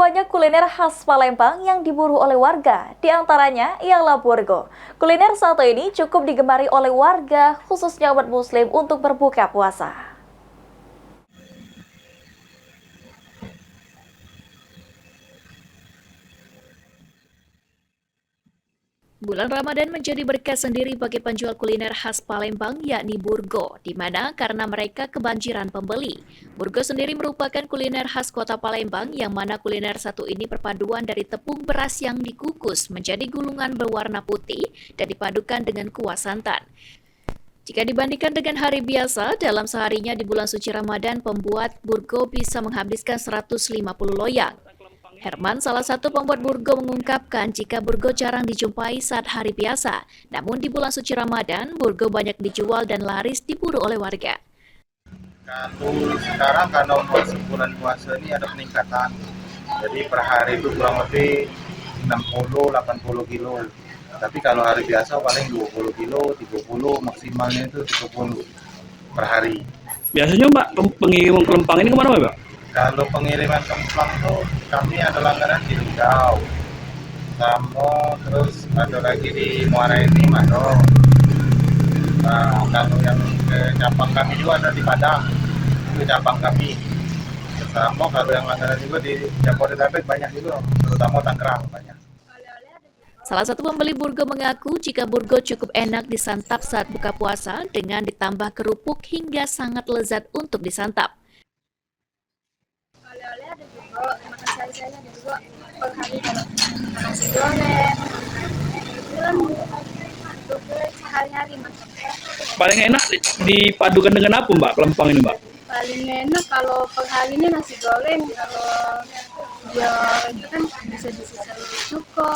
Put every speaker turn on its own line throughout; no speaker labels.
banyak kuliner khas Palembang yang diburu oleh warga, di antaranya ialah burgo. Kuliner satu ini cukup digemari oleh warga, khususnya umat muslim untuk berbuka puasa. Bulan Ramadan menjadi berkah sendiri bagi penjual kuliner khas Palembang, yakni burgo, di mana karena mereka kebanjiran pembeli. Burgo sendiri merupakan kuliner khas kota Palembang, yang mana kuliner satu ini perpaduan dari tepung beras yang dikukus menjadi gulungan berwarna putih dan dipadukan dengan kuah santan. Jika dibandingkan dengan hari biasa, dalam seharinya di bulan suci Ramadan, pembuat burgo bisa menghabiskan 150 loyang. Herman, salah satu pembuat burgo, mengungkapkan jika burgo jarang dijumpai saat hari biasa. Namun di bulan suci Ramadan, burgo banyak dijual dan laris diburu oleh warga.
Kalau sekarang karena untuk sebulan puasa ini ada peningkatan. Jadi per hari itu kurang lebih 60-80 kilo. Tapi kalau hari biasa paling 20 kilo, 30, maksimalnya itu 30 per hari.
Biasanya Mbak, pengiriman kelempang ini kemana Mbak?
Kalau pengiriman kemplang tuh kami ada langganan di Lugau, sama terus ada lagi di Muara ini Mano. Nah, kalau yang ke cabang kami juga ada di Padang, itu cabang kami. Sama kalau yang langganan juga di Jabodetabek banyak juga, terutama Tangerang banyak.
Salah satu pembeli burgo mengaku jika burgo cukup enak disantap saat buka puasa dengan ditambah kerupuk hingga sangat lezat untuk disantap.
Oleh-oleh ada juga, makan sehari-hari ada juga per hari kalau nasi goreng, bilang untuk sehari-hari makan.
Paling enak dipadukan dengan apa Mbak, kelempang ini Mbak?
Paling enak kalau per hari ini nasi goreng, kalau dia itu kan bisa disisa cuko,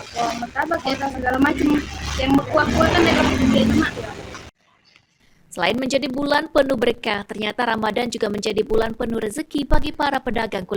atau martabak ya segala macam yang berkuah-kuah kan ada itu mak.
Selain menjadi bulan penuh berkah, ternyata Ramadan juga menjadi bulan penuh rezeki bagi para pedagang kuliner.